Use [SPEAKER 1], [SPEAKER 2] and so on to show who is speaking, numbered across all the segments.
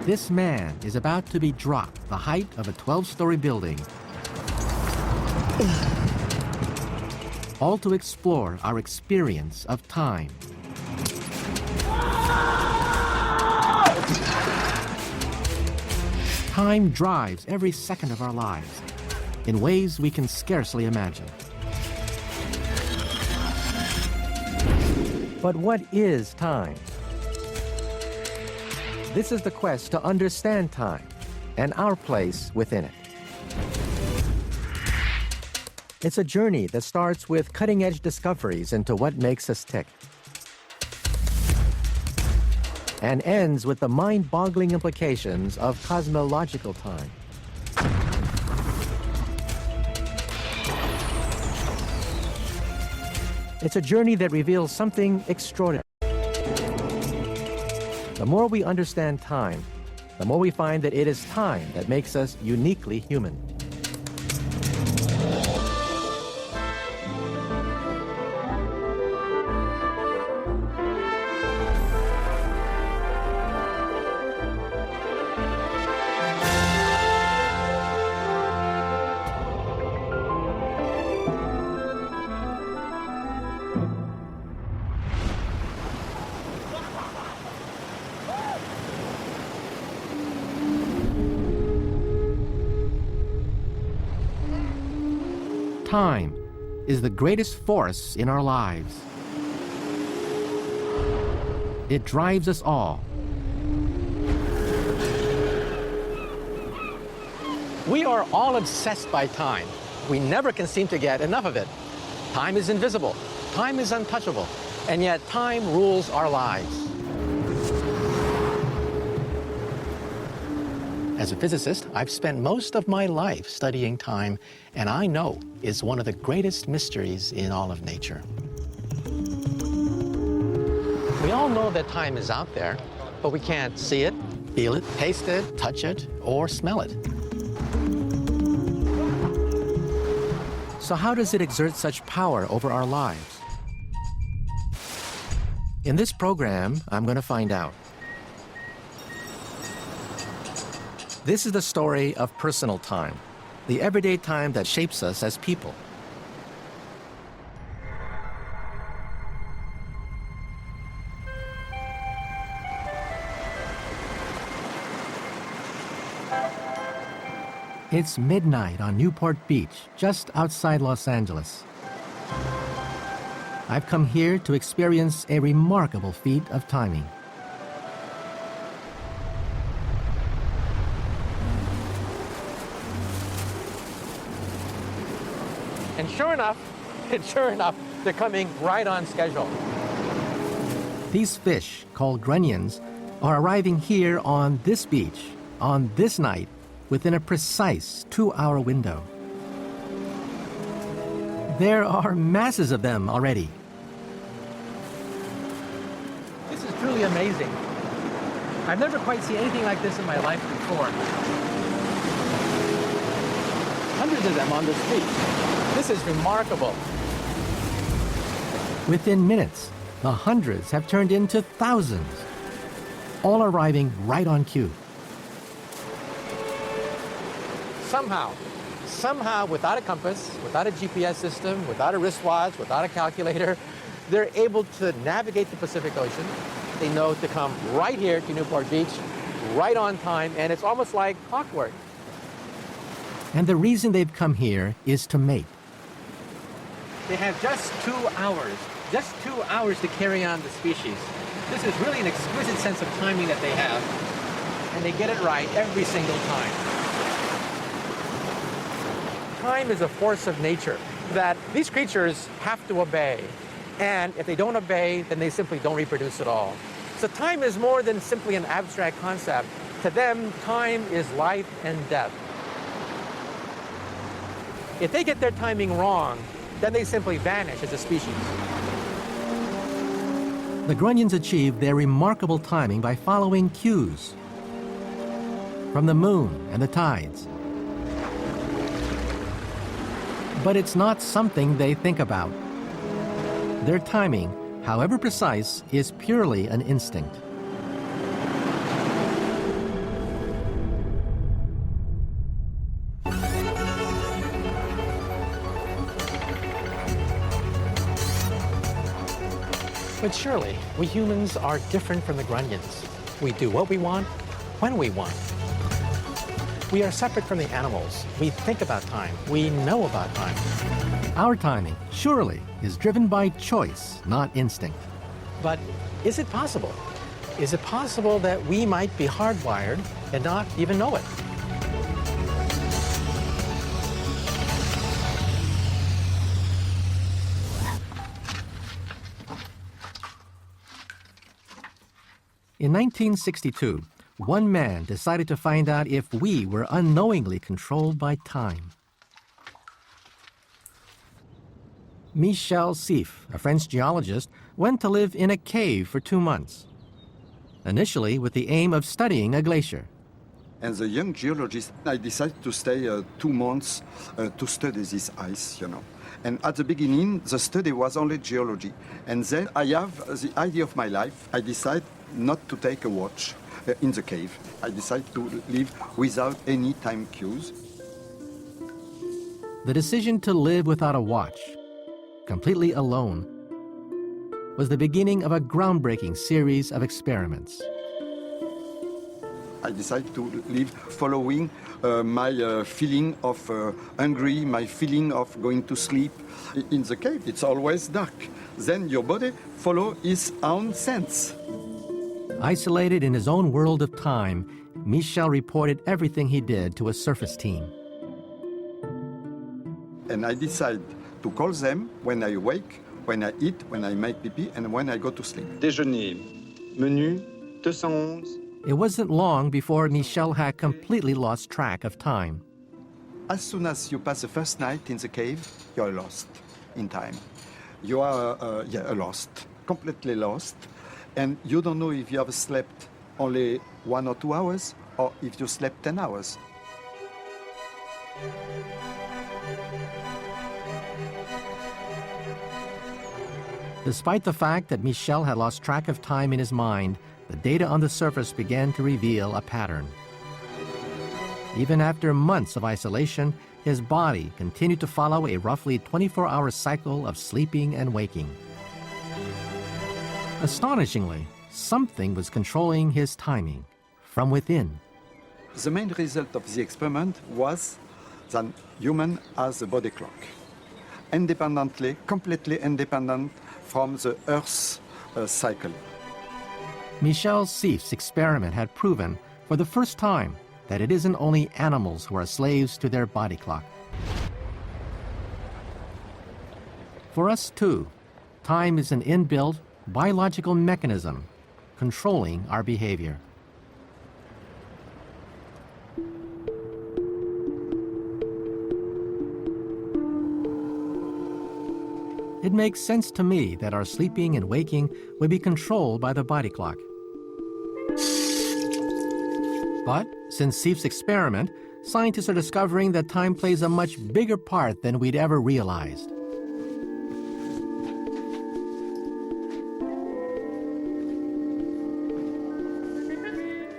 [SPEAKER 1] This man is about to be dropped the height of a 12-story building, all to explore our experience of time. Time drives every second of our lives in ways we can scarcely imagine. But what is time? This is the quest to understand time and our place within it. It's a journey that starts with cutting-edge discoveries into what makes us tick, and ends with the mind-boggling implications of cosmological time. It's a journey that reveals something extraordinary. The more we understand time, the more we find that it is time that makes us uniquely human. Time is the greatest force in our lives. It drives us all. We are all obsessed by time. We never can seem to get enough of it. Time is invisible. Time is untouchable. And yet time rules our lives. As a physicist, I've spent most of my life studying time, and I know it's one of the greatest mysteries in all of nature. We all know that time is out there, but we can't see it, feel it, taste it, touch it, or smell it. So how does it exert such power over our lives? In this program, I'm going to find out. This is the story of personal time, the everyday time that shapes us as people. It's midnight on Newport Beach, just outside Los Angeles. I've come here to experience a remarkable feat of timing. And sure enough, they're coming right on schedule. These fish, called grunions, are arriving here on this beach, on this night, within a precise 2-hour window. There are masses of them already. This is truly amazing. I've never quite seen anything like this in my life before. Hundreds of them on this beach. This is remarkable. Within minutes, the hundreds have turned into thousands, all arriving right on cue. Somehow, without a compass, without a GPS system, without a wristwatch, without a calculator, they're able to navigate the Pacific Ocean. They know to come right here to Newport Beach, right on time, and it's almost like clockwork. And the reason they've come here is to mate. They have just 2 hours to carry on the species. This is really an exquisite sense of timing that they have, and they get it right every single time. Time is a force of nature that these creatures have to obey, and if they don't obey, then they simply don't reproduce at all. So time is more than simply an abstract concept. To them, time is life and death. If they get their timing wrong, then they simply vanish as a species. The grunions achieve their remarkable timing by following cues from the moon and the tides. But it's not something they think about. Their timing, however precise, is purely an instinct. But surely, we humans are different from the Grunions. We do what we want, when we want. We are separate from the animals. We think about time. We know about time.
[SPEAKER 2] Our timing, surely, is driven by choice, not instinct.
[SPEAKER 1] But is it possible? Is it possible that we might be hardwired and not even know it?
[SPEAKER 2] In 1962, one man decided to find out if we were unknowingly controlled by time. Michio Kaku, a French geologist, went to live in a cave for 2 months, initially with the aim of studying a glacier.
[SPEAKER 3] As a young geologist, I decided to stay 2 months to study this ice, you know. And at the beginning, the study was only geology. And then I have the idea of my life. I decided not to take a watch in the cave. I decided to live without any time cues.
[SPEAKER 2] The decision to live without a watch, completely alone, was the beginning of a groundbreaking series of experiments.
[SPEAKER 3] I decided to live following my feeling of hungry, my feeling of going to sleep. In the cave, it's always dark. Then your body follows its own sense.
[SPEAKER 2] Isolated in his own world of time, Michel reported everything he did to a surface team.
[SPEAKER 3] And I decided to call them when I wake, when I eat, when I make pee-pee, and when I go to sleep.
[SPEAKER 4] Déjeuner, menu 211.
[SPEAKER 2] It wasn't long before Michel had completely lost track of time.
[SPEAKER 3] As soon as you pass the first night in the cave, you're lost in time. You are lost, completely lost. And you don't know if you have slept only 1 or 2 hours or if you slept 10 hours.
[SPEAKER 2] Despite the fact that Michel had lost track of time in his mind, the data on the surface began to reveal a pattern. Even after months of isolation, his body continued to follow a roughly 24-hour cycle of sleeping and waking. Astonishingly, something was controlling his timing from within.
[SPEAKER 3] The main result of the experiment was that human has a body clock, independently, completely independent from the Earth's cycle.
[SPEAKER 2] Michel Kaku's experiment had proven, for the first time, that it isn't only animals who are slaves to their body clock. For us, too, time is an inbuilt, biological mechanism controlling our behavior. It makes sense to me that our sleeping and waking would be controlled by the body clock. But since Kaku's experiment, scientists are discovering that time plays a much bigger part than we'd ever realized.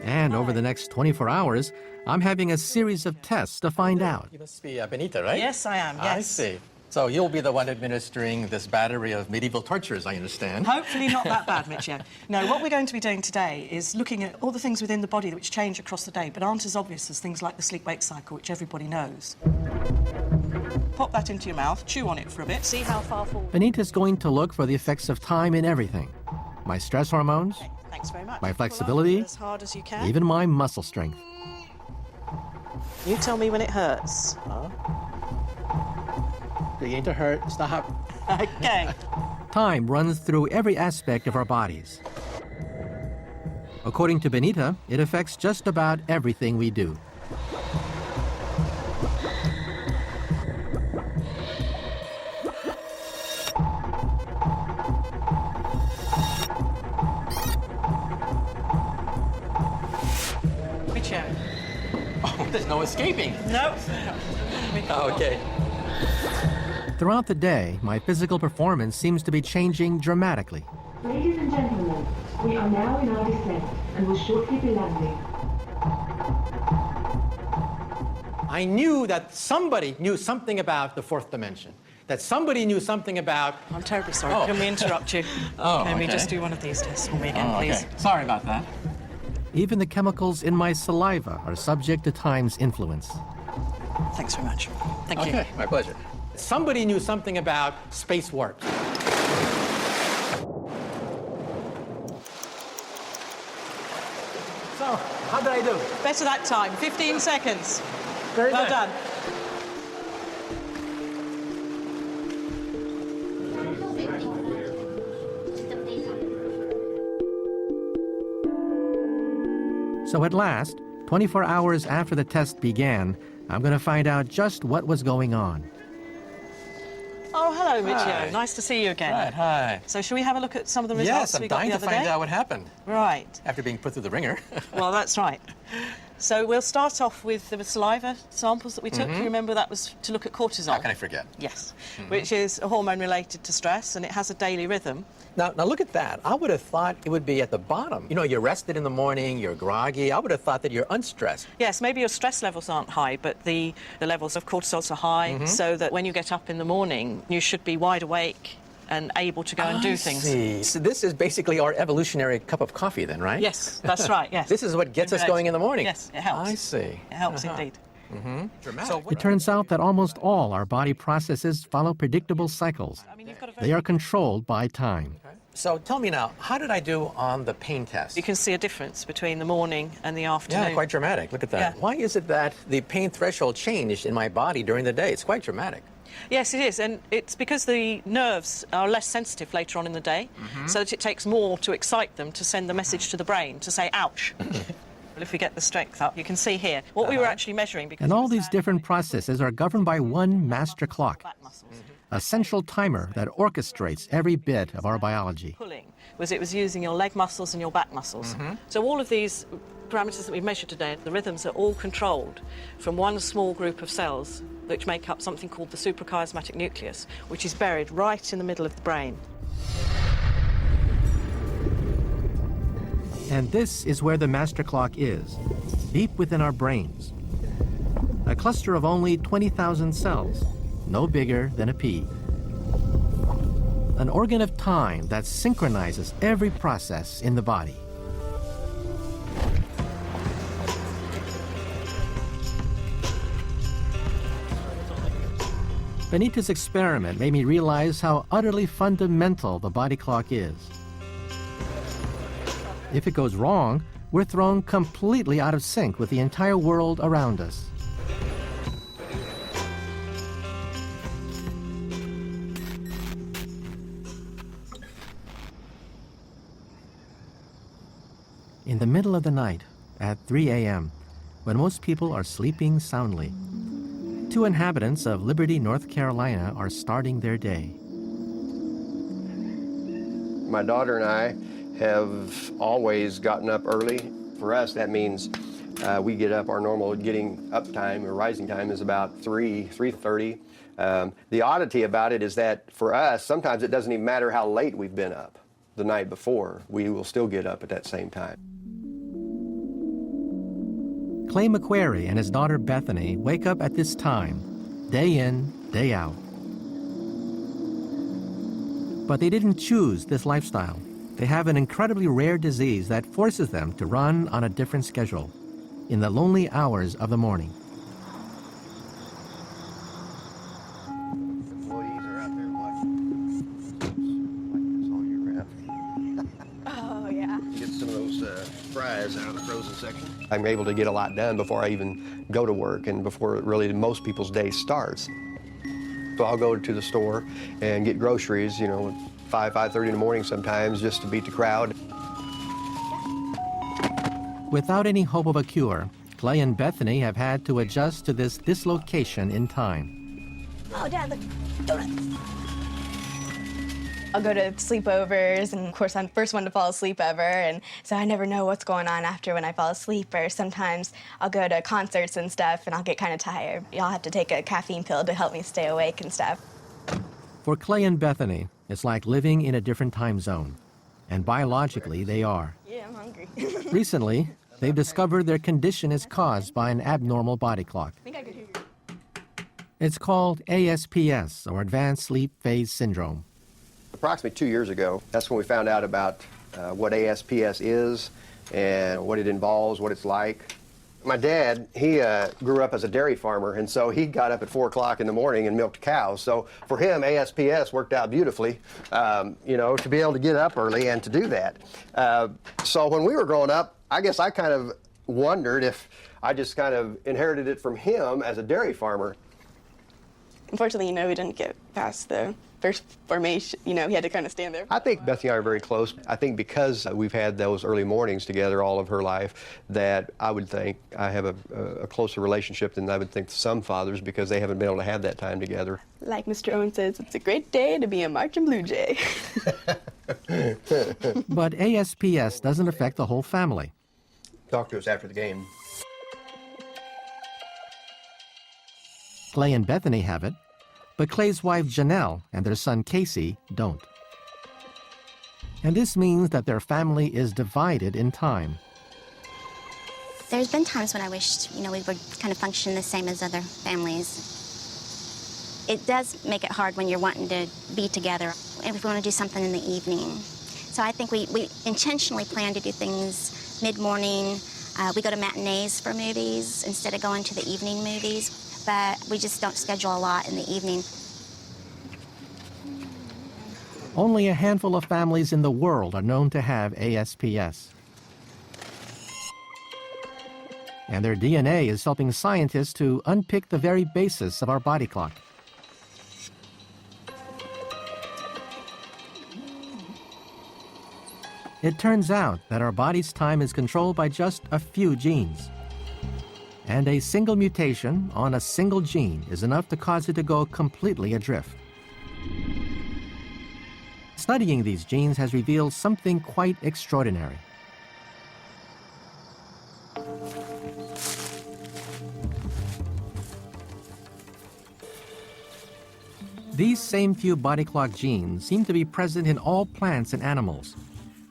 [SPEAKER 2] And over the next 24 hours, I'm having a series of tests to find out.
[SPEAKER 1] You must be Benita, right?
[SPEAKER 5] Yes, I am, yes.
[SPEAKER 1] I see. So you'll be the one administering this battery of medieval tortures, I understand.
[SPEAKER 5] Hopefully not that bad, Michio. No, what we're going to be doing today is looking at all the things within the body which change across the day, but aren't as obvious as things like the sleep-wake cycle, which everybody knows. Pop that into your mouth, chew on it for a bit, see how far forward...
[SPEAKER 2] Benita's going to look for the effects of time in everything. My stress hormones,
[SPEAKER 5] Okay, thanks very much.
[SPEAKER 2] my flexibility,
[SPEAKER 5] Pull up as hard as you can.
[SPEAKER 2] even my muscle strength.
[SPEAKER 5] You tell me when it hurts.
[SPEAKER 1] Beginning to hurt. Stop.
[SPEAKER 5] Okay.
[SPEAKER 2] Time runs through every aspect of our bodies. According to Benita, it affects just about everything we do.
[SPEAKER 5] Michio.
[SPEAKER 1] Oh, there's no escaping.
[SPEAKER 5] No.
[SPEAKER 1] Okay.
[SPEAKER 2] Throughout the day, my physical performance seems to be changing dramatically.
[SPEAKER 6] Ladies and gentlemen, we are now in our descent and will shortly be landing.
[SPEAKER 1] I knew that somebody knew something about the fourth dimension. that somebody knew something about.
[SPEAKER 5] I'm terribly sorry.
[SPEAKER 1] Oh.
[SPEAKER 5] Can we interrupt you?
[SPEAKER 1] Oh,
[SPEAKER 5] Can we
[SPEAKER 1] okay.
[SPEAKER 5] just do one of these tests for me again, please?
[SPEAKER 1] Sorry about that.
[SPEAKER 2] Even the chemicals in my saliva are subject to time's influence.
[SPEAKER 5] Thanks very much. Thank you.
[SPEAKER 1] Okay, my pleasure. Somebody knew something about space warp. So, how did I do?
[SPEAKER 5] Better that time. 15 seconds.
[SPEAKER 1] Very
[SPEAKER 5] Well
[SPEAKER 1] good.
[SPEAKER 5] done.
[SPEAKER 2] So at last, 24 hours after the test began, I'm going to find out just what was going on.
[SPEAKER 5] Oh, hello, Michio.
[SPEAKER 1] Hi.
[SPEAKER 5] Nice to see you again.
[SPEAKER 1] Right, hi.
[SPEAKER 5] So shall we have a look at some of the results
[SPEAKER 1] Yes, I'm
[SPEAKER 5] we got
[SPEAKER 1] dying
[SPEAKER 5] the
[SPEAKER 1] to
[SPEAKER 5] other
[SPEAKER 1] find
[SPEAKER 5] day?
[SPEAKER 1] out what happened
[SPEAKER 5] Right.
[SPEAKER 1] after being put through the ringer.
[SPEAKER 5] Well, that's right. So we'll start off with the saliva samples that we took. You remember that was to look at cortisol?
[SPEAKER 1] How can I forget?
[SPEAKER 5] Yes, which is a hormone related to stress, and it has a daily rhythm.
[SPEAKER 1] Now look at that. I would have thought it would be at the bottom. You know, you're rested in the morning, you're groggy. I would have thought that you're unstressed.
[SPEAKER 5] Yes, maybe your stress levels aren't high, but the levels of cortisol are high, so that when you get up in the morning, you should be wide awake and able to go and do things.
[SPEAKER 1] See. So this is basically our evolutionary cup of coffee then, right?
[SPEAKER 5] Yes, that's right, yes.
[SPEAKER 1] This is what gets us going in the morning.
[SPEAKER 5] Yes, it helps.
[SPEAKER 1] I see.
[SPEAKER 5] It helps indeed.
[SPEAKER 1] Dramatic. So
[SPEAKER 2] It turns out that almost all our body processes follow predictable cycles.
[SPEAKER 5] I mean, you've got a very...
[SPEAKER 2] They are controlled by time.
[SPEAKER 1] So tell me now, how did I do on the pain test?
[SPEAKER 5] You can see a difference between the morning and the afternoon.
[SPEAKER 1] Yeah, quite dramatic. Look at that.
[SPEAKER 5] Yeah.
[SPEAKER 1] Why is it that the pain threshold changed in my body during the day? It's quite dramatic.
[SPEAKER 5] Yes, it is, and it's because the nerves are less sensitive later on in the day, so that it takes more to excite them to send the message to the brain to say, ouch. Well, if we get the strength up, you can see here what we were actually measuring. Because
[SPEAKER 2] And
[SPEAKER 5] it
[SPEAKER 2] all
[SPEAKER 5] was
[SPEAKER 2] these
[SPEAKER 5] standing
[SPEAKER 2] different
[SPEAKER 5] on
[SPEAKER 2] processes are governed by one master clock,
[SPEAKER 5] back muscles.
[SPEAKER 2] a central timer that orchestrates every bit of our biology.
[SPEAKER 5] Pulling was it was using your leg muscles and your back muscles. So all of these parameters that we've measured today, the rhythms are all controlled from one small group of cells which make up something called the suprachiasmatic nucleus, which is buried right in the middle of the brain.
[SPEAKER 2] And this is where the master clock is, deep within our brains. A cluster of only 20,000 cells, no bigger than a pea. An organ of time that synchronizes every process in the body. Benita's experiment made me realize how utterly fundamental the body clock is. If it goes wrong, we're thrown completely out of sync with the entire world around us. In the middle of the night, at 3 a.m., when most people are sleeping soundly, two inhabitants of Liberty, North Carolina are starting their day.
[SPEAKER 7] My daughter and I have always gotten up early. For us, that means we get up. Our normal getting up time or rising time is about 3:30. The oddity about it is that for us, sometimes it doesn't even matter how late we've been up the night before. We will still get up at that same time.
[SPEAKER 2] Clay McQuarrie and his daughter Bethany wake up at this time, day in, day out. But they didn't choose this lifestyle. They have an incredibly rare disease that forces them to run on a different schedule, in the lonely hours of the morning.
[SPEAKER 7] Employees are out there watching. Like this all year round.
[SPEAKER 8] Oh, yeah.
[SPEAKER 7] Get some of those fries out of the frozen section. I'm able to get a lot done before I even go to work and before really most people's day starts. So I'll go to the store and get groceries, 5:30 in the morning sometimes, just to beat the crowd.
[SPEAKER 2] Without any hope of a cure, Clay and Bethany have had to adjust to this dislocation in time.
[SPEAKER 8] Oh, Dad, look, donuts. I'll go to sleepovers, and of course, I'm the first one to fall asleep ever, and so I never know what's going on after when I fall asleep, or sometimes I'll go to concerts and stuff, and I'll get kind of tired. I'll have to take a caffeine pill to help me stay awake and stuff.
[SPEAKER 2] For Clay and Bethany, it's like living in a different time zone, and biologically they are.
[SPEAKER 8] Yeah, I'm hungry.
[SPEAKER 2] Recently, they've discovered their condition is caused by an abnormal body clock.
[SPEAKER 8] I think I could hear you.
[SPEAKER 2] It's called ASPS, or Advanced Sleep Phase Syndrome.
[SPEAKER 7] Approximately 2 years ago, that's when we found out about what ASPS is and what it involves, what it's like. My dad, he grew up as a dairy farmer, and so he got up at 4 o'clock in the morning and milked cows. So for him, ASPS worked out beautifully, you know, to be able to get up early and to do that. So when we were growing up, I guess I kind of wondered if I just kind of inherited it from him as a dairy farmer.
[SPEAKER 8] Unfortunately, you know, we didn't get past the first formation. You know, he had to kind of stand there.
[SPEAKER 7] I think Bethany and I are very close. I think because we've had those early mornings together all of her life, that I would think I have a closer relationship than I would think some fathers, because they haven't been able to have that time together.
[SPEAKER 8] Like Mr. Owen says, it's a great day to be a marching blue jay.
[SPEAKER 2] But ASPS doesn't affect the whole family.
[SPEAKER 7] Talk to us after the game.
[SPEAKER 2] Clay and Bethany have it, but Clay's wife Janelle and their son Casey don't. And this means that their family is divided in time.
[SPEAKER 9] There's been times when I wished, you know, we would kind of function the same as other families. It does make it hard when you're wanting to be together, and if we want to do something in the evening. So I think we intentionally plan to do things mid-morning. We go to matinees for movies instead of going to the evening movies. But we just don't schedule a lot in the evening.
[SPEAKER 2] Only a handful of families in the world are known to have ASPS. And their DNA is helping scientists to unpick the very basis of our body clock. It turns out that our body's time is controlled by just a few genes. And a single mutation on a single gene is enough to cause it to go completely adrift. Studying these genes has revealed something quite extraordinary. These same few body clock genes seem to be present in all plants and animals,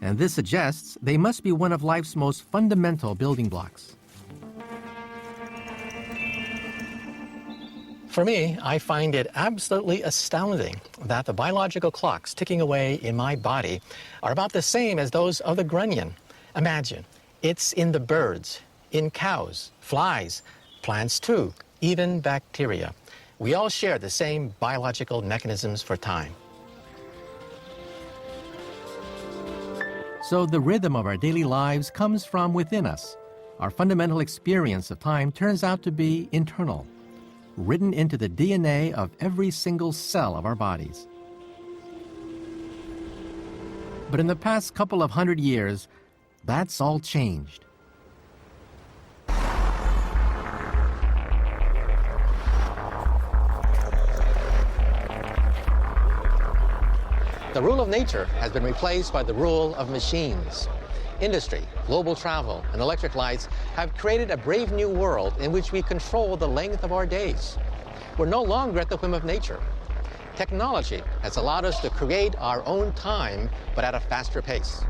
[SPEAKER 2] and this suggests they must be one of life's most fundamental building blocks.
[SPEAKER 1] For me, I find it absolutely astounding that the biological clocks ticking away in my body are about the same as those of the grunion. Imagine, it's in the birds, in cows, flies, plants too, even bacteria. We all share the same biological mechanisms for time.
[SPEAKER 2] So the rhythm of our daily lives comes from within us. Our fundamental experience of time turns out to be internal, written into the DNA of every single cell of our bodies. But in the past couple of 100 years, that's all changed.
[SPEAKER 1] The rule of nature has been replaced by the rule of machines. Industry, global travel, and electric lights have created a brave new world in which we control the length of our days. We're no longer at the whim of nature. Technology has allowed us to create our own time, but at a faster pace.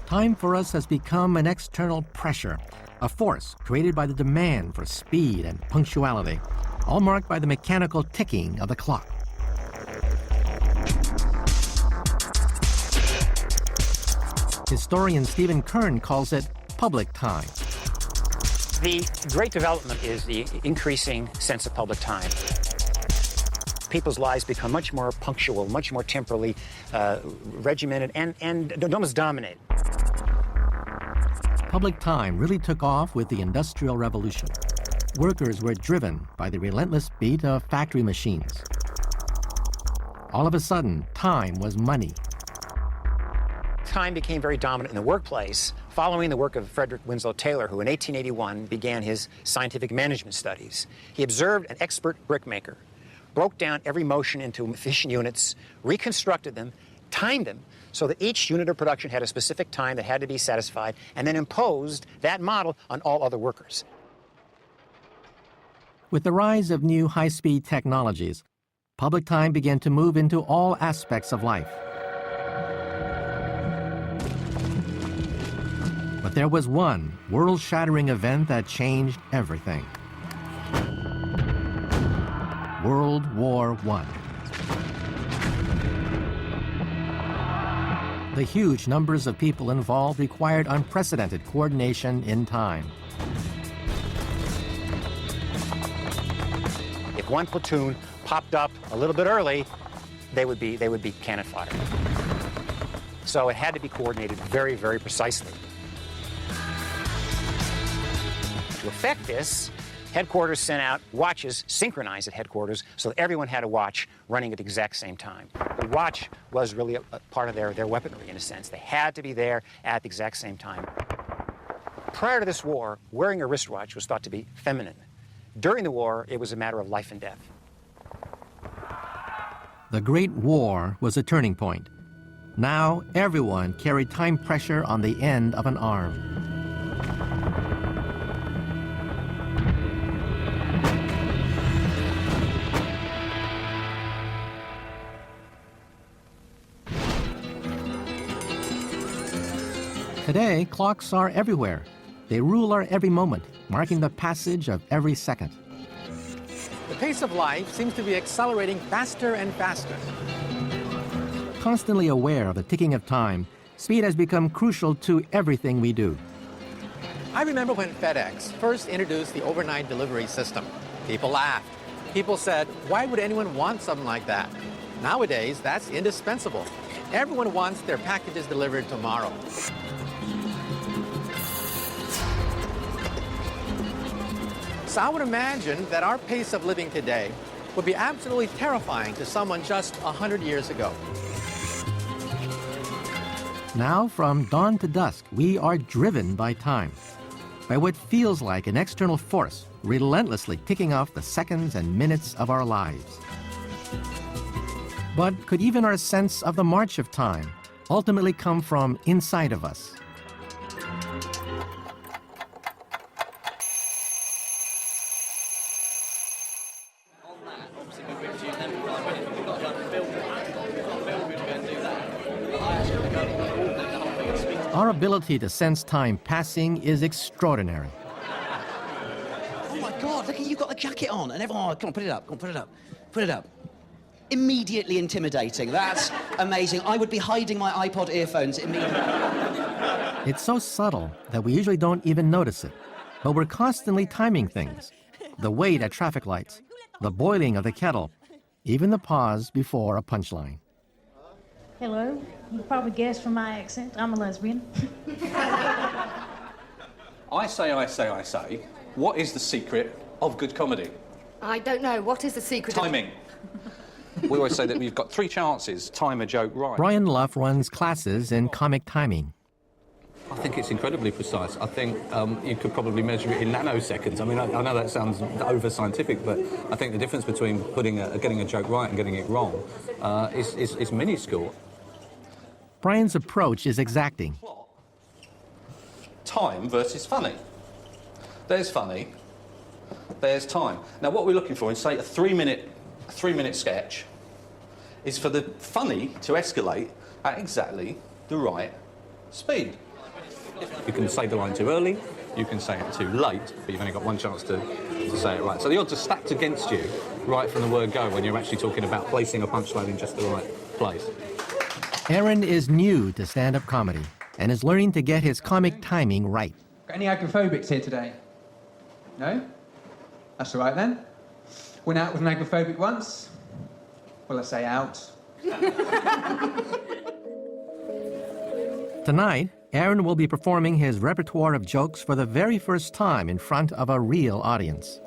[SPEAKER 2] Time for us has become an external pressure, a force created by the demand for speed and punctuality, all marked by the mechanical ticking of the clock. Historian Stephen Kern calls it public time.
[SPEAKER 10] The great development is the increasing sense of public time. People's lives become much more punctual, much more temporally regimented, and almost dominated.
[SPEAKER 2] Public time really took off with the Industrial Revolution. Workers were driven by the relentless beat of factory machines. All of a sudden, time was money.
[SPEAKER 10] Time became very dominant in the workplace following the work of Frederick Winslow Taylor, who in 1881 began his scientific management studies. He observed an expert brickmaker, broke down every motion into efficient units, reconstructed them, timed them so that each unit of production had a specific time that had to be satisfied, and then imposed that model on all other workers.
[SPEAKER 2] With the rise of new high-speed technologies, public time began to move into all aspects of life. But there was one world-shattering event that changed everything. World War I. The huge numbers of people involved required unprecedented coordination in time.
[SPEAKER 10] If one platoon popped up a little bit early, they would be cannon fodder. So it had to be coordinated very, very precisely. To effect this, headquarters sent out watches synchronized at headquarters so that everyone had a watch running at the exact same time. The watch was really a part of their weaponry, in a sense. They had to be there at the exact same time. Prior to this war, wearing a wristwatch was thought to be feminine. During the war, it was a matter of life and death.
[SPEAKER 2] The Great War was a turning point. Now everyone carried time pressure on the end of an arm. Today, clocks are everywhere. They rule our every moment, marking the passage of every second.
[SPEAKER 1] The pace of life seems to be accelerating faster and faster.
[SPEAKER 2] Constantly aware of the ticking of time, speed has become crucial to everything we do.
[SPEAKER 1] I remember when FedEx first introduced the overnight delivery system. People laughed. People said, why would anyone want something like that? Nowadays, that's indispensable. Everyone wants their packages delivered tomorrow. So I would imagine that our pace of living today would be absolutely terrifying to someone just 100 years ago.
[SPEAKER 2] Now, from dawn to dusk, we are driven by time, by what feels like an external force relentlessly ticking off the seconds and minutes of our lives. But could even our sense of the march of time ultimately come from inside of us? Our ability to sense time passing is extraordinary.
[SPEAKER 11] Oh my God, look, you've got the jacket on, and everyone, oh, come on, put it up, come on, put it up, put it up. Immediately intimidating, that's amazing. I would be hiding my iPod earphones immediately.
[SPEAKER 2] It's so subtle that we usually don't even notice it, but we're constantly timing things. The wait at traffic lights, the boiling of the kettle, even the pause before a punchline.
[SPEAKER 12] Hello. You probably guessed from my accent, I'm a lesbian.
[SPEAKER 13] I say, what is the secret of good comedy?
[SPEAKER 14] I don't know. What is the secret?
[SPEAKER 13] Timing. We always say that we've got 3 chances, time a joke right.
[SPEAKER 2] Brian Luff runs classes in comic timing.
[SPEAKER 15] I think it's incredibly precise. I think you could probably measure it in nanoseconds. I mean, I know that sounds over-scientific, but I think the difference between getting a joke right and getting it wrong is minuscule.
[SPEAKER 2] Brian's approach is exacting.
[SPEAKER 13] Time versus funny. There's funny, there's time. Now, what we're looking for in, say, a 3-minute sketch is for the funny to escalate at exactly the right speed.
[SPEAKER 15] You can say the line too early, you can say it too late, but you've only got one chance to say it right. So the odds are stacked against you right from the word go when you're actually talking about placing a punchline in just the right place.
[SPEAKER 2] Aaron is new to stand-up comedy and is learning to get his comic timing right.
[SPEAKER 16] Got any agoraphobics here today? No? That's all right then. Went out with an agoraphobic once. Well, I say out.
[SPEAKER 2] Tonight, Aaron will be performing his repertoire of jokes for the very first time in front of a real audience.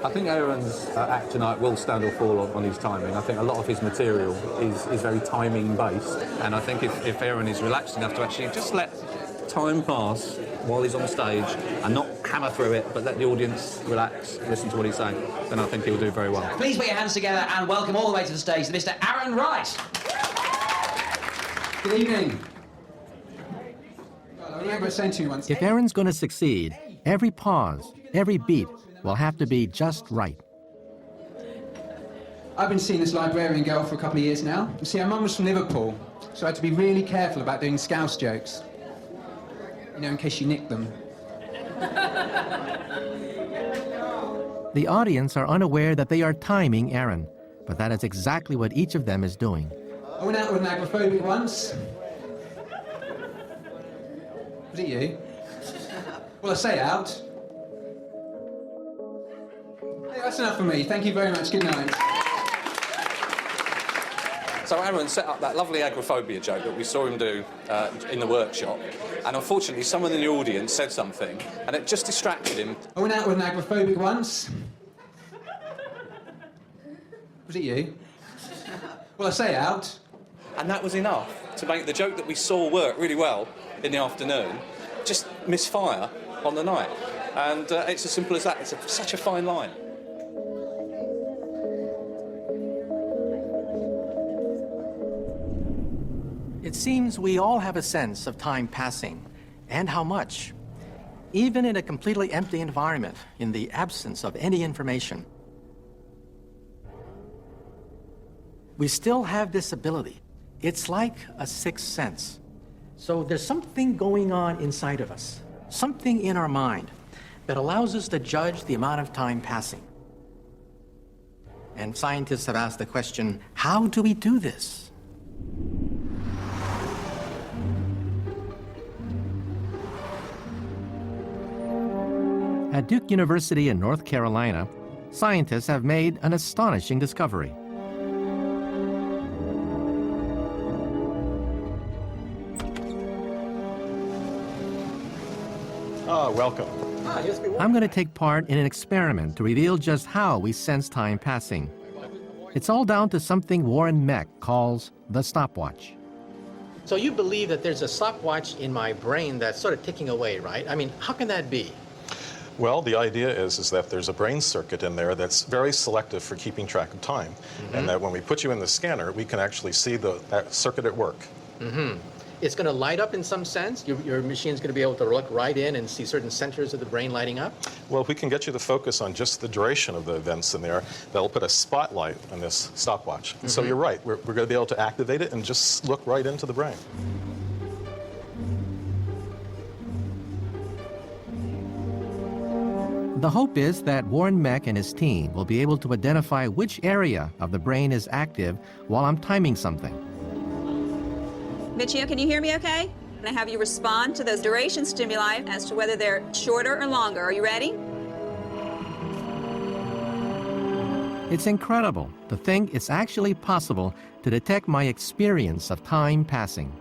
[SPEAKER 15] I think Aaron's act tonight will stand or fall on his timing. I think a lot of his material is very timing-based, and I think if Aaron is relaxed enough to actually just let time pass while he's on stage and not hammer through it, but let the audience relax, listen to what he's saying, then I think he'll do very well.
[SPEAKER 11] Please put your hands together and welcome all the way to the stage Mr. Aaron Wright.
[SPEAKER 16] Good evening. I remember saying to you once.
[SPEAKER 2] If Aaron's going to succeed, every pause, every beat will have to be just right.
[SPEAKER 16] I've been seeing this librarian girl for a couple of years now. You see, her mum was from Liverpool, so I had to be really careful about doing Scouse jokes. You know, in case she nicked them.
[SPEAKER 2] The audience are unaware that they are timing Aaron, but that is exactly what each of them is doing.
[SPEAKER 16] I went out with an agoraphobic once. Was it you? Well, I say out. Hey, that's enough for me. Thank you very much. Good night.
[SPEAKER 13] So Aaron set up that lovely agoraphobia joke that we saw him do in the workshop, and unfortunately someone in the audience said something, and it just distracted him.
[SPEAKER 16] I went out with an agoraphobic once. Was it you? Well, I say out.
[SPEAKER 13] And that was enough to make the joke that we saw work really well in the afternoon just misfire on the night. And it's as simple as that. It's such a fine line.
[SPEAKER 2] It seems we all have a sense of time passing, and how much. Even in a completely empty environment, in the absence of any information. We still have this ability. It's like a sixth sense. So there's something going on inside of us, something in our mind that allows us to judge the amount of time passing. And scientists have asked the question, how do we do this? At Duke University in North Carolina, scientists have made an astonishing discovery.
[SPEAKER 17] Welcome.
[SPEAKER 2] I'm going to take part in an experiment to reveal just how we sense time passing. It's all down to something Warren Mech calls the stopwatch. So you believe that there's a stopwatch in my brain that's sort of ticking away, right? I mean, how can that be?
[SPEAKER 17] Well, the idea is that there's a brain circuit in there that's very selective for keeping track of time, and that when we put you in the scanner, we can actually see that circuit at work.
[SPEAKER 2] It's going to light up in some sense? Your machine's going to be able to look right in and see certain centers of the brain lighting up?
[SPEAKER 17] Well, if we can get you to focus on just the duration of the events in there, that'll put a spotlight on this stopwatch. And so you're right, we're going to be able to activate it and just look right into the brain.
[SPEAKER 2] The hope is that Warren Mech and his team will be able to identify which area of the brain is active while I'm timing something.
[SPEAKER 18] Michio, can you hear me okay? I'm going to have you respond to those duration stimuli as to whether they're shorter or longer. Are you ready?
[SPEAKER 2] It's incredible to think it's actually possible to detect my experience of time passing.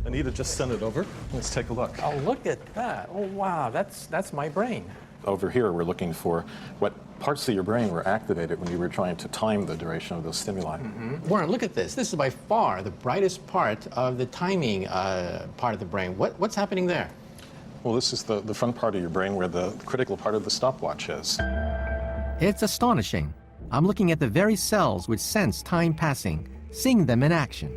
[SPEAKER 17] Anita, just send it over. Let's take a look.
[SPEAKER 2] Oh, look at that. Oh, wow, that's my brain.
[SPEAKER 17] Over here, we're looking for what parts of your brain were activated when you were trying to time the duration of those stimuli.
[SPEAKER 2] Warren, look at this. This is by far the brightest part of the timing part of the brain. What's happening there?
[SPEAKER 17] Well, this is the front part of your brain where the critical part of the stopwatch is.
[SPEAKER 2] It's astonishing. I'm looking at the very cells which sense time passing, seeing them in action.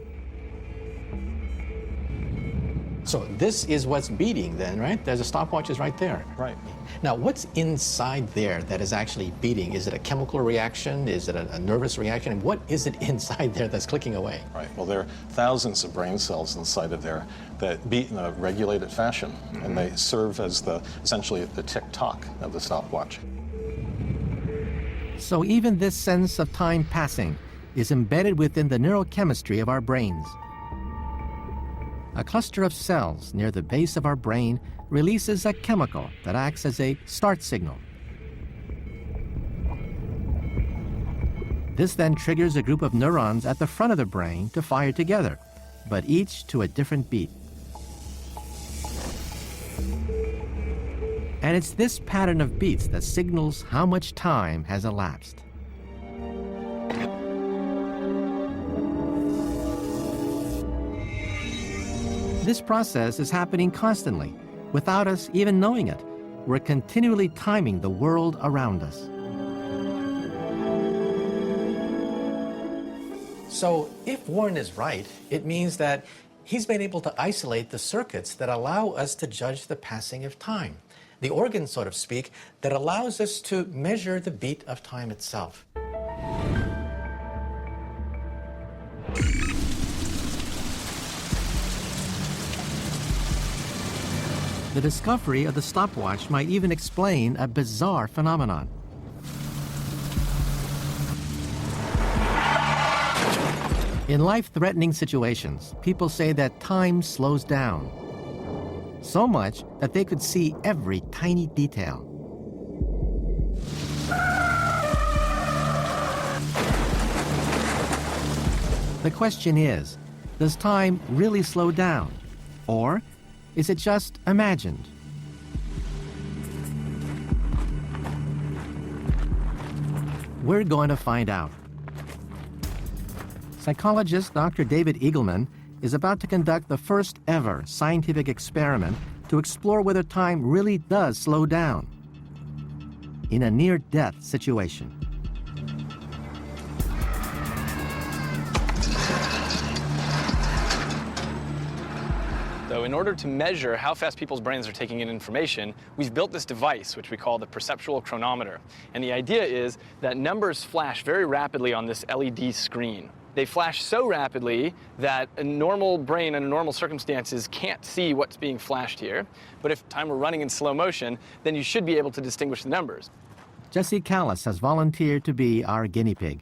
[SPEAKER 2] So this is what's beating then, right? There's a stopwatch is right there.
[SPEAKER 17] Right.
[SPEAKER 2] Now, what's inside there that is actually beating? Is it a chemical reaction? Is it a nervous reaction? And what is it inside there that's clicking away?
[SPEAKER 17] Right. Well, there are thousands of brain cells inside of there that beat in a regulated fashion, and they serve as essentially the tick-tock of the stopwatch.
[SPEAKER 2] So even this sense of time passing is embedded within the neurochemistry of our brains. A cluster of cells near the base of our brain releases a chemical that acts as a start signal. This then triggers a group of neurons at the front of the brain to fire together, but each to a different beat. And it's this pattern of beats that signals how much time has elapsed. This process is happening constantly, without us even knowing it. We're continually timing the world around us. So if Warren is right, it means that he's been able to isolate the circuits that allow us to judge the passing of time. The organ, so to speak, that allows us to measure the beat of time itself. The discovery of the stopwatch might even explain a bizarre phenomenon. In life-threatening situations, people say that time slows down, so much that they could see every tiny detail. The question is, does time really slow down, or is it just imagined? We're going to find out. Psychologist Dr. David Eagleman is about to conduct the first ever scientific experiment to explore whether time really does slow down in a near-death situation.
[SPEAKER 19] So in order to measure how fast people's brains are taking in information, we've built this device, which we call the perceptual chronometer. And the idea is that numbers flash very rapidly on this LED screen. They flash so rapidly that a normal brain under normal circumstances can't see what's being flashed here. But if time were running in slow motion, then you should be able to distinguish the numbers.
[SPEAKER 2] Jesse Callis has volunteered to be our guinea pig.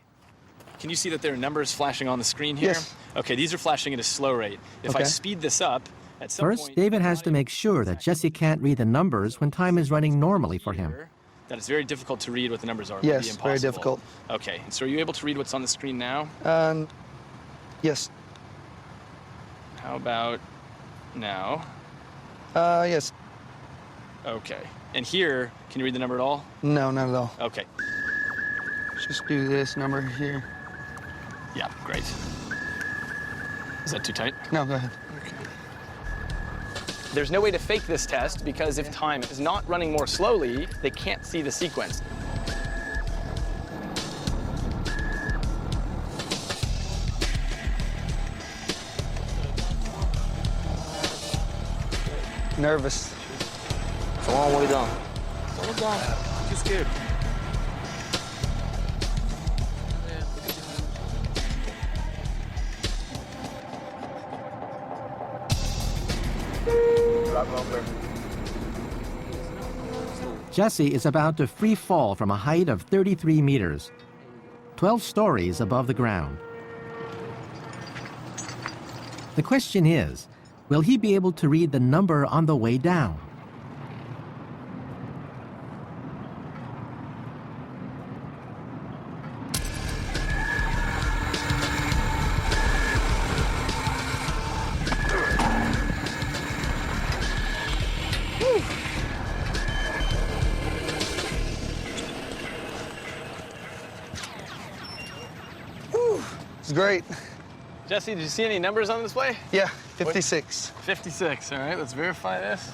[SPEAKER 19] Can you see that there are numbers flashing on the screen here?
[SPEAKER 20] Yes.
[SPEAKER 19] Okay, these are flashing at a slow rate. If I speed this up, at some
[SPEAKER 2] First,
[SPEAKER 19] point,
[SPEAKER 2] David has to make sure that Jesse can't read the numbers when time is running normally for him.
[SPEAKER 19] that it's very difficult to read what the numbers are.
[SPEAKER 20] Yes,
[SPEAKER 19] maybe impossible.
[SPEAKER 20] very difficult.
[SPEAKER 19] Okay, and so are you able to read what's on the screen now?
[SPEAKER 20] Yes.
[SPEAKER 19] How about now?
[SPEAKER 20] Yes.
[SPEAKER 19] Okay. And here, can you read the number at all?
[SPEAKER 20] No, not at all.
[SPEAKER 19] Okay.
[SPEAKER 20] Just do this number here.
[SPEAKER 19] Yeah, great. Is that too tight?
[SPEAKER 20] No, go ahead.
[SPEAKER 19] There's no way to fake this test because if time is not running more slowly, they can't see the sequence.
[SPEAKER 20] Nervous.
[SPEAKER 21] It's a long way down.
[SPEAKER 19] It's almost done. Too scared.
[SPEAKER 2] Jesse is about to free fall from a height of 33 meters, 12 stories above the ground. The question is, will he be able to read the number on the way down?
[SPEAKER 20] It's great.
[SPEAKER 19] Jesse, did you see any numbers on the display?
[SPEAKER 20] Yeah, 56.
[SPEAKER 19] 56, all right, let's verify this.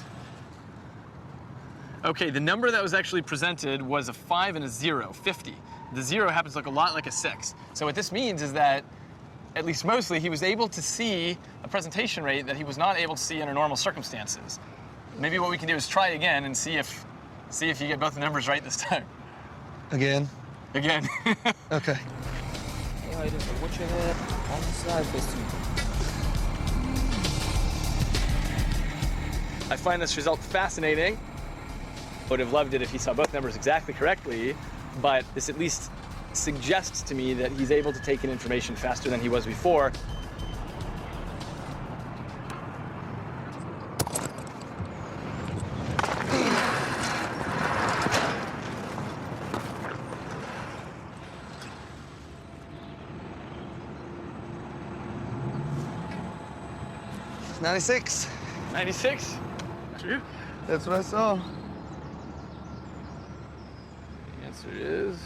[SPEAKER 19] Okay, the number that was actually presented was a 5 and a 0, 50. The 0 happens to look a lot like a 6. So what this means is that, at least mostly, he was able to see a presentation rate that he was not able to see under normal circumstances. Maybe what we can do is try again and see if you get both the numbers right this time.
[SPEAKER 20] Again?
[SPEAKER 19] Again.
[SPEAKER 20] Okay.
[SPEAKER 21] Watch your head on the side facing.
[SPEAKER 19] I find this result fascinating. Would have loved it if he saw both numbers exactly correctly, but this at least suggests to me that he's able to take in information faster than he was before.
[SPEAKER 20] It's 96.
[SPEAKER 19] 96? True?
[SPEAKER 20] That's what I saw.
[SPEAKER 19] The answer is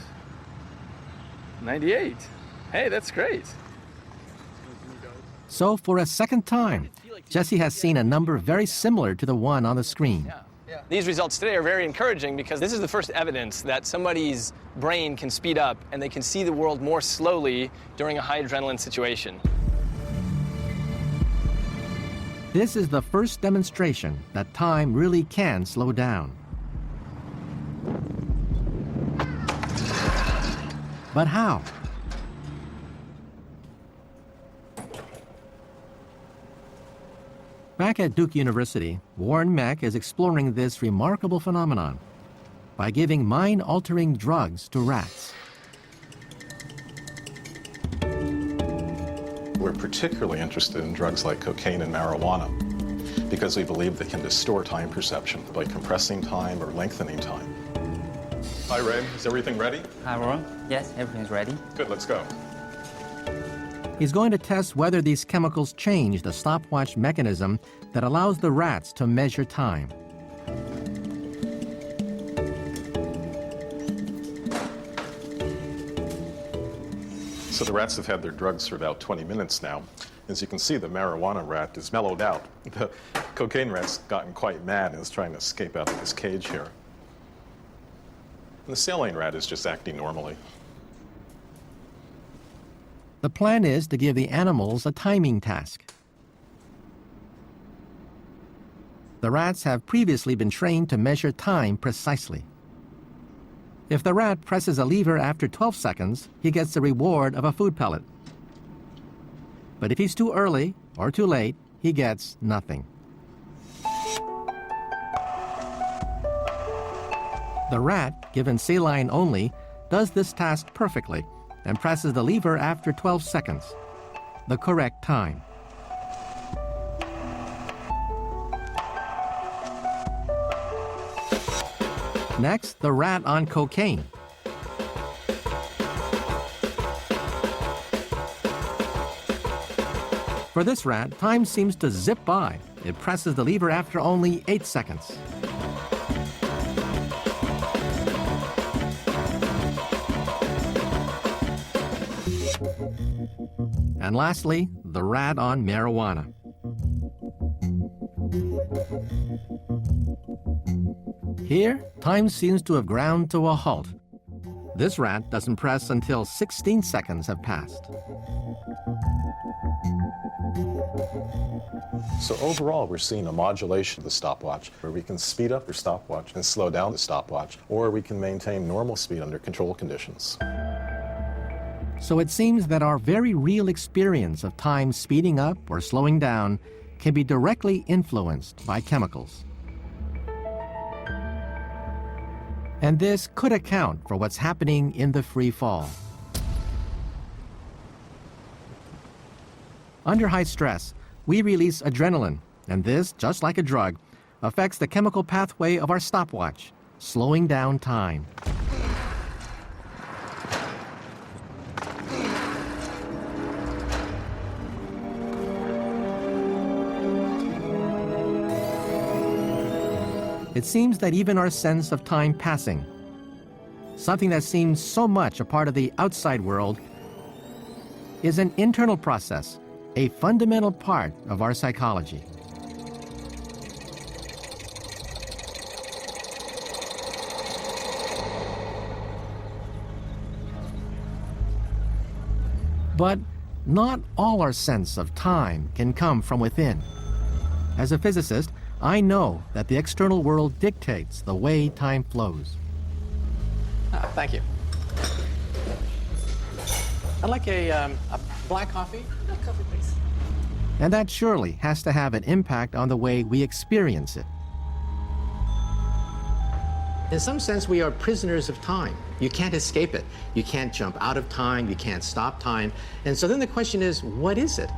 [SPEAKER 19] 98. Hey, that's great.
[SPEAKER 2] So for a second time, Jesse has seen a number very similar to the one on the screen.
[SPEAKER 19] These results today are very encouraging because this is the first evidence that somebody's brain can speed up and they can see the world more slowly during a high adrenaline situation.
[SPEAKER 2] This is the first demonstration that time really can slow down. But how? Back Back at Duke University, Warren Meck is exploring this remarkable phenomenon by giving mind-altering drugs to rats.
[SPEAKER 17] We're particularly interested in drugs like cocaine and marijuana because we believe they can distort time perception by compressing time or lengthening time. Hi, Ray. Is everything ready?
[SPEAKER 4] Hi, Warren. Yes, everything's ready.
[SPEAKER 17] Good, let's go.
[SPEAKER 2] He's going to test whether these chemicals change the stopwatch mechanism that allows the rats to measure time.
[SPEAKER 17] So the rats have had their drugs for about 20 minutes now. As you can see, the marijuana rat is mellowed out. The cocaine rat's gotten quite mad and is trying to escape out of this cage here. And the saline rat is just acting normally.
[SPEAKER 2] The plan is to give the animals a timing task. The rats have previously been trained to measure time precisely. If the rat presses a lever after 12 seconds, he gets the reward of a food pellet. But if he's too early or too late, he gets nothing. The rat, given saline only, does this task perfectly and presses the lever after 12 seconds, the correct time. Next, the rat on cocaine. For this rat, time seems to zip by. It presses the lever after only 8 seconds. And lastly, the rat on marijuana. Here, time seems to have ground to a halt. This rat doesn't press until 16 seconds have passed.
[SPEAKER 17] So overall, we're seeing a modulation of the stopwatch, where we can speed up the stopwatch and slow down the stopwatch, or we can maintain normal speed under control conditions.
[SPEAKER 2] So it seems that our very real experience of time speeding up or slowing down can be directly influenced by chemicals. And this could account for what's happening in the free fall. Under high stress, we release adrenaline, and this, just like a drug, affects the chemical pathway of our stopwatch, slowing down time. It seems that even our sense of time passing, something that seems so much a part of the outside world, is an internal process, a fundamental part of our psychology. But not all our sense of time can come from within. As a physicist, I know that the external world dictates the way time flows.
[SPEAKER 1] Thank you. I'd like a black coffee.
[SPEAKER 5] Black coffee, please.
[SPEAKER 2] And that surely has to have an impact on the way we experience it.
[SPEAKER 1] In some sense, we are prisoners of time. You can't escape it. You can't jump out of time. You can't stop time. And so then the question is, what is it?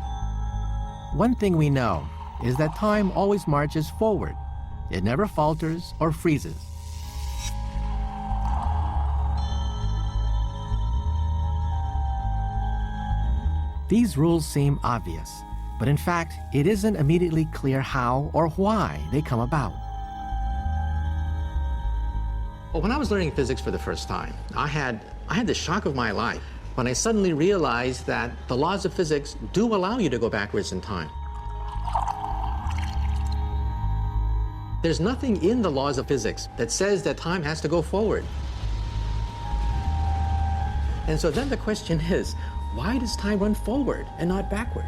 [SPEAKER 2] One thing we know is that time always marches forward. It never falters or freezes. These rules seem obvious, but in fact, it isn't immediately clear how or why they come about.
[SPEAKER 1] Well, when I was learning physics for the first time, I had the shock of my life when I suddenly realized that the laws of physics do allow you to go backwards in time. There's nothing in the laws of physics that says that time has to go forward. And so then the question is, why does time run forward and not backward?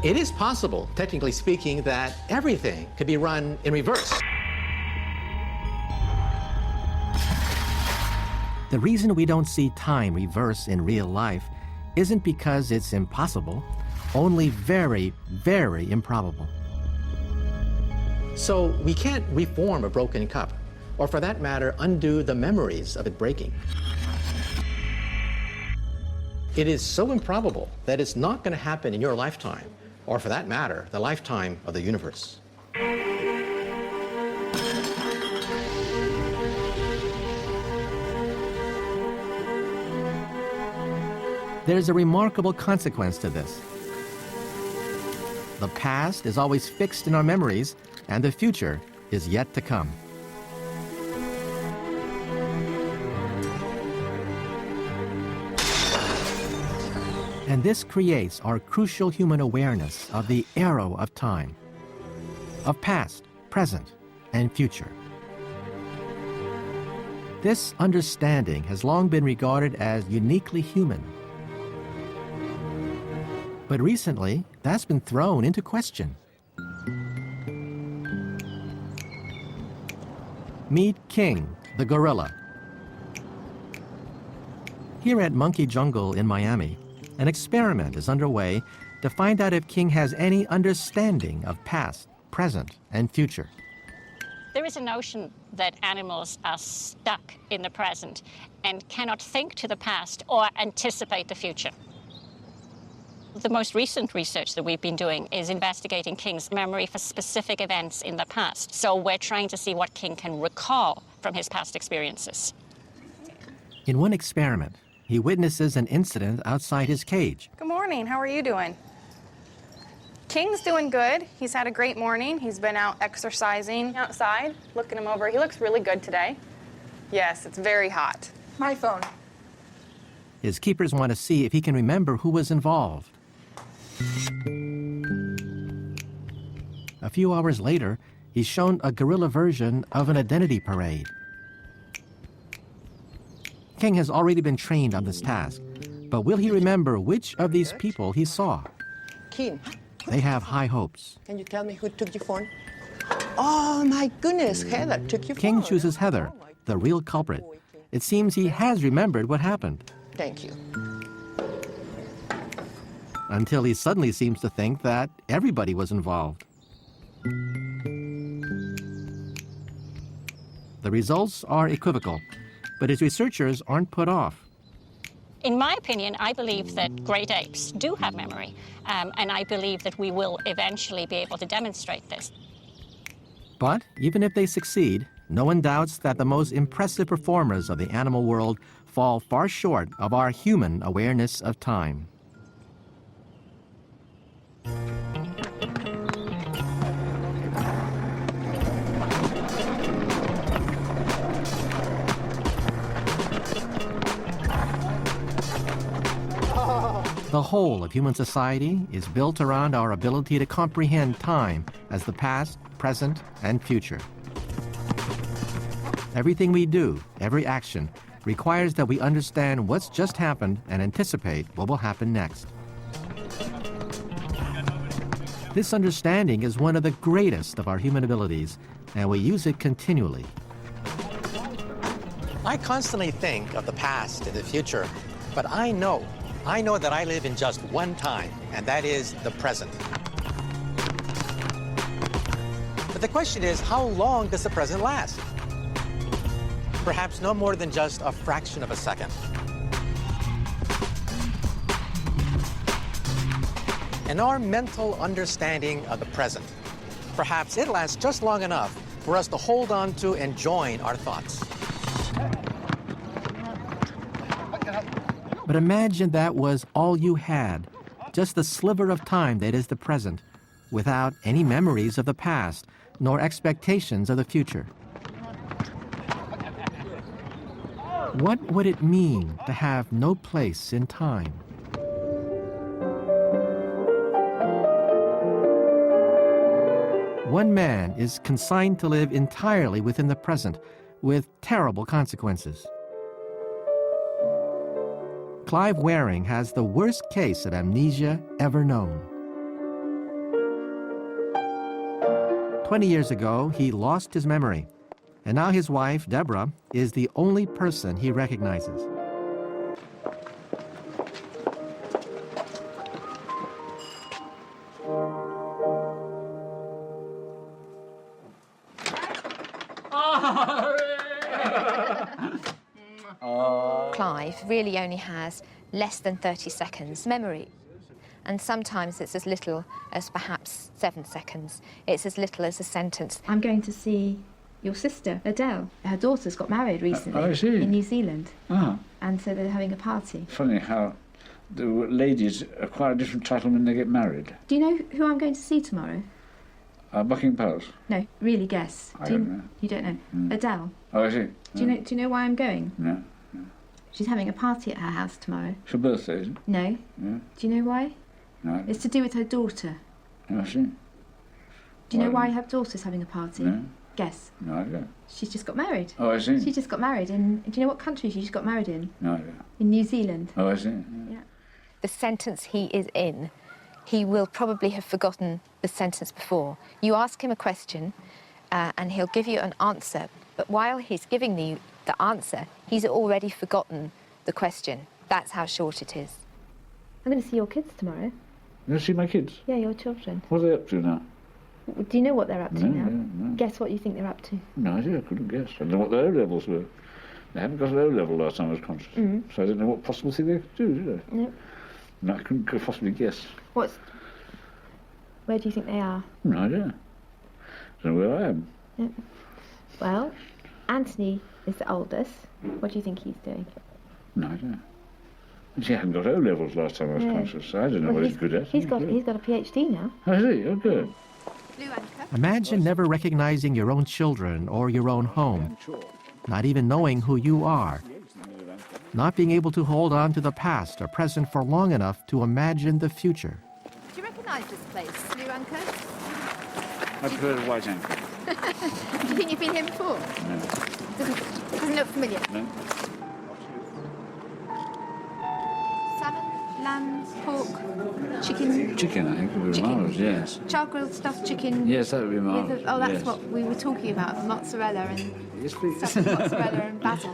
[SPEAKER 1] It is possible, technically speaking, that everything could be run in reverse.
[SPEAKER 2] The reason we don't see time reverse in real life isn't because it's impossible, only very, very improbable.
[SPEAKER 1] So we can't reform a broken cup, or for that matter, undo the memories of it breaking. It is so improbable that it's not going to happen in your lifetime, or for that matter, the lifetime of the universe.
[SPEAKER 2] There's a remarkable consequence to this. The past is always fixed in our memories, and the future is yet to come. And this creates our crucial human awareness of the arrow of time, of past, present, and future. This understanding has long been regarded as uniquely human. But recently, that's been thrown into question. Meet King, the gorilla. Here at Monkey Jungle in Miami, an experiment is underway to find out if King has any understanding of past, present, and future.
[SPEAKER 3] There is a notion that animals are stuck in the present and cannot think to the past or anticipate the future. The most recent research that we've been doing is investigating King's memory for specific events in the past. So we're trying to see what King can recall from his past experiences.
[SPEAKER 2] In one experiment, he witnesses an incident outside his cage.
[SPEAKER 22] Good morning. How are you doing? King's doing good. He's had a great morning. He's been out exercising outside. Look at him over. He looks really good today. Yes, it's very hot. My phone.
[SPEAKER 2] His keepers want to see if he can remember who was involved. A few hours later, he's shown a gorilla version of an identity parade. King has already been trained on this task, but will he remember which of these people he saw?
[SPEAKER 23] King,
[SPEAKER 2] They have high hopes.
[SPEAKER 23] can you tell me who took your phone? Oh my goodness, Heather took your
[SPEAKER 2] King
[SPEAKER 23] phone.
[SPEAKER 2] chooses Heather, the real culprit. It seems he has remembered what happened,
[SPEAKER 23] Thank you.
[SPEAKER 2] until he suddenly seems to think that everybody was involved. The results are equivocal, but his researchers aren't put off.
[SPEAKER 3] In my opinion, I believe that great apes do have memory, and I believe that we will eventually be able to demonstrate this.
[SPEAKER 2] But even if they succeed, no one doubts that the most impressive performers of the animal world fall far short of our human awareness of time. The whole of human society is built around our ability to comprehend time as the past, present, and future. Everything we do, every action, requires that we understand what's just happened and anticipate what will happen next. This understanding is one of the greatest of our human abilities, and we use it continually.
[SPEAKER 1] I constantly think of the past and the future, but I know that I live in just one time, and that is the present. But the question is, how long does the present last? Perhaps no more than just a fraction of a second. In our mental understanding of the present, perhaps it lasts just long enough for us to hold on to and join our thoughts.
[SPEAKER 2] But imagine that was all you had, just the sliver of time that is the present, without any memories of the past, nor expectations of the future. What would it mean to have no place in time? One man is consigned to live entirely within the present, with terrible consequences. Clive Waring has the worst case of amnesia ever known. 20 years ago, he lost his memory, and now his wife, Deborah, is the only person he recognizes.
[SPEAKER 6] Clive really only has less than 30 seconds memory. And sometimes it's as little as perhaps 7 seconds. It's as little as a sentence.
[SPEAKER 7] I'm going to see your sister, Adele. Her daughter's got married recently
[SPEAKER 8] I see.
[SPEAKER 7] in New Zealand.
[SPEAKER 8] Ah.
[SPEAKER 7] And so they're having a party.
[SPEAKER 8] Funny how the ladies acquire a different title when they get married.
[SPEAKER 7] Do you know who I'm going to see tomorrow?
[SPEAKER 8] Buckingham Palace.
[SPEAKER 7] No, really guess.
[SPEAKER 8] I don't know.
[SPEAKER 7] You don't know?
[SPEAKER 8] Mm.
[SPEAKER 7] Adele.
[SPEAKER 8] Oh, I see.
[SPEAKER 7] Do you know why I'm going?
[SPEAKER 8] No.
[SPEAKER 7] She's having a party at her house tomorrow.
[SPEAKER 8] It's her birthday, isn't it?
[SPEAKER 7] No.
[SPEAKER 8] Yeah.
[SPEAKER 7] Do you know why?
[SPEAKER 8] No.
[SPEAKER 7] It's to do with her daughter.
[SPEAKER 8] I see.
[SPEAKER 7] Do you know why her daughter's having a party?
[SPEAKER 8] No.
[SPEAKER 7] Guess.
[SPEAKER 8] No idea.
[SPEAKER 7] She's just got married.
[SPEAKER 8] Oh, I see.
[SPEAKER 7] She just got married in... Do you know what country she just got married in?
[SPEAKER 8] No idea.
[SPEAKER 7] In New Zealand.
[SPEAKER 8] Oh, I see.
[SPEAKER 7] Yeah.
[SPEAKER 6] The sentence he is in, he will probably have forgotten the sentence before. You ask him a question and he'll give you an answer, but while he's giving you the answer, he's already forgotten the question. That's how short it is.
[SPEAKER 7] I'm going to see your kids tomorrow.
[SPEAKER 8] You want to see my kids?
[SPEAKER 7] Yeah, your children.
[SPEAKER 8] What are they up to now?
[SPEAKER 7] Do you know what they're up to now?
[SPEAKER 8] No.
[SPEAKER 7] Guess what you think they're up to.
[SPEAKER 8] No idea, I couldn't guess. I don't know what their O-levels were. They haven't got an O-level last time I was conscious.
[SPEAKER 7] Mm.
[SPEAKER 8] So I didn't know what possible thing they could do, did I?
[SPEAKER 7] No.
[SPEAKER 8] No, I couldn't possibly guess.
[SPEAKER 7] Where do you think they are?
[SPEAKER 8] No idea. I don't know where I am.
[SPEAKER 7] Yep. Well, Anthony is the oldest. What do you think he's doing?
[SPEAKER 8] No idea. She hadn't got O-levels last time I was conscious, so I don't know what he's good at.
[SPEAKER 7] He's got a PhD now.
[SPEAKER 8] Oh, is he? Oh, good.
[SPEAKER 2] Imagine never recognizing your own children or your own home, not even knowing who you are, not being able to hold on to the past or present for long enough to imagine the future.
[SPEAKER 6] Do you recognise this place, Blue Anchor?
[SPEAKER 8] I prefer the white anchor.
[SPEAKER 6] Do you think you've been here before?
[SPEAKER 8] No.
[SPEAKER 6] Doesn't look familiar.
[SPEAKER 8] No.
[SPEAKER 6] Salmon, lamb, pork, chicken.
[SPEAKER 8] Chicken, I think, would be marvellous, yes.
[SPEAKER 6] Char-grilled stuffed chicken.
[SPEAKER 8] Yes, that would be marvellous.
[SPEAKER 6] Oh, that's
[SPEAKER 8] yes.
[SPEAKER 6] what we were talking about, mozzarella and
[SPEAKER 8] yes, please.
[SPEAKER 6] stuffed mozzarella and basil.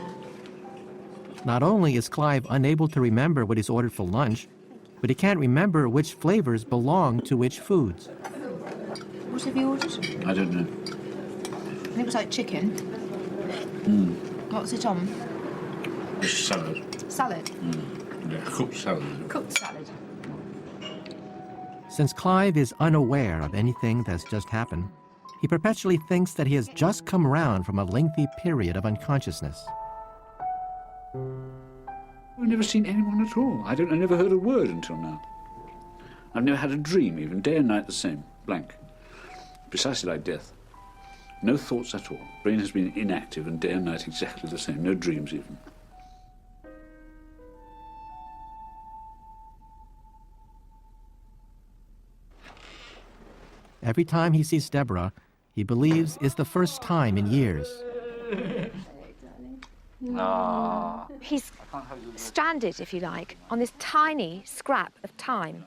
[SPEAKER 2] Not only is Clive unable to remember what he's ordered for lunch, but he can't remember which flavors belong to which foods.
[SPEAKER 6] What have you ordered?
[SPEAKER 8] I don't know.
[SPEAKER 6] It looks like chicken.
[SPEAKER 8] Mm.
[SPEAKER 6] What's it on?
[SPEAKER 8] It's salad.
[SPEAKER 6] Salad.
[SPEAKER 8] Mm. Yeah, cooked salad.
[SPEAKER 6] Cooked salad.
[SPEAKER 2] Since Clive is unaware of anything that's just happened, he perpetually thinks that he has just come around from a lengthy period of unconsciousness.
[SPEAKER 8] I've never seen anyone at all. I never heard a word until now. I've never had a dream, even day and night the same, blank. Precisely like death. No thoughts at all. Brain has been inactive and day and night exactly the same. No dreams even.
[SPEAKER 2] Every time he sees Deborah, he believes it's the first time in years.
[SPEAKER 6] He's stranded, if you like, on this tiny scrap of time.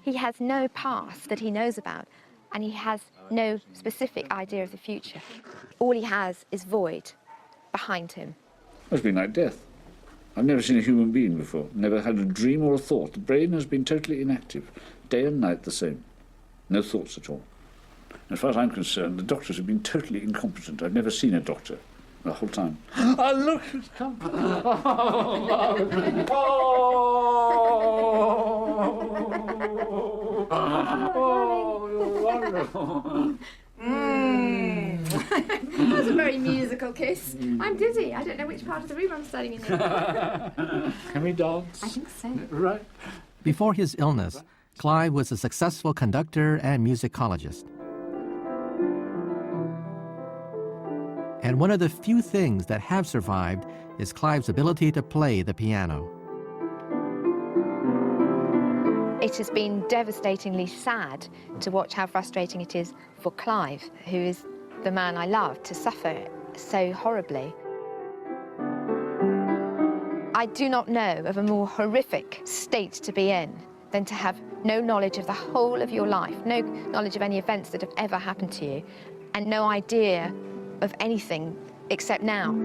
[SPEAKER 6] He has no past that he knows about, and he has no specific idea of the future. All he has is void behind him.
[SPEAKER 8] It's been like death. I've never seen a human being before, never had a dream or a thought. The brain has been totally inactive, day and night the same. No thoughts at all. As far as I'm concerned, the doctors have been totally incompetent. I've never seen a doctor the whole time. Oh, look, it's come. Oh, you're wonderful.
[SPEAKER 6] That was a very musical kiss. I'm dizzy. I don't know which part of the room I'm standing in.
[SPEAKER 8] Can we dance?
[SPEAKER 6] I think so.
[SPEAKER 8] Right.
[SPEAKER 2] Before his illness, Clive was a successful conductor and musicologist. And one of the few things that have survived is Clive's ability to play the piano.
[SPEAKER 6] It has been devastatingly sad to watch how frustrating it is for Clive, who is the man I love, to suffer so horribly. I do not know of a more horrific state to be in than to have no knowledge of the whole of your life, no knowledge of any events that have ever happened to you, and no idea of anything except now.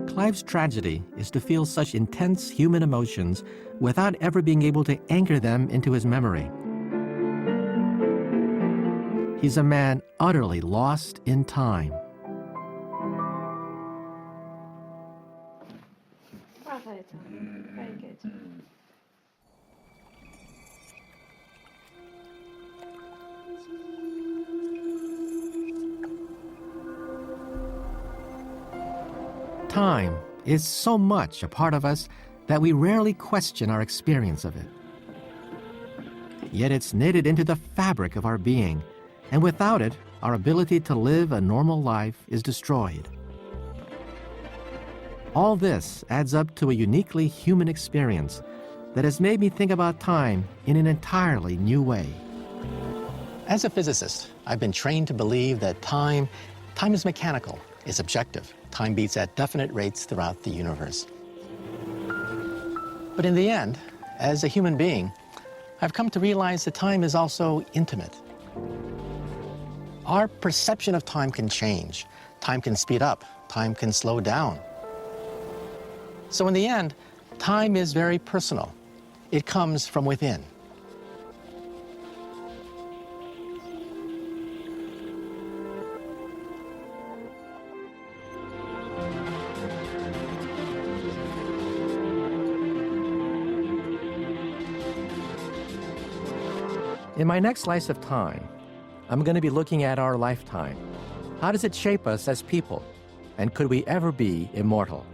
[SPEAKER 2] Clive's tragedy is to feel such intense human emotions without ever being able to anchor them into his memory. He's a man utterly lost in time.
[SPEAKER 7] Bravo, Tom. Very good.
[SPEAKER 2] Time is so much a part of us that we rarely question our experience of it. Yet it's knitted into the fabric of our being, and without it, our ability to live a normal life is destroyed. All this adds up to a uniquely human experience that has made me think about time in an entirely new way.
[SPEAKER 1] As a physicist, I've been trained to believe that time is mechanical, is objective. Time beats at definite rates throughout the universe. But in the end, as a human being, I've come to realize that time is also intimate. Our perception of time can change. Time can speed up. Time can slow down. So in the end, time is very personal. It comes from within.
[SPEAKER 2] In my next slice of time, I'm going to be looking at our lifetime. How does it shape us as people? And could we ever be immortal?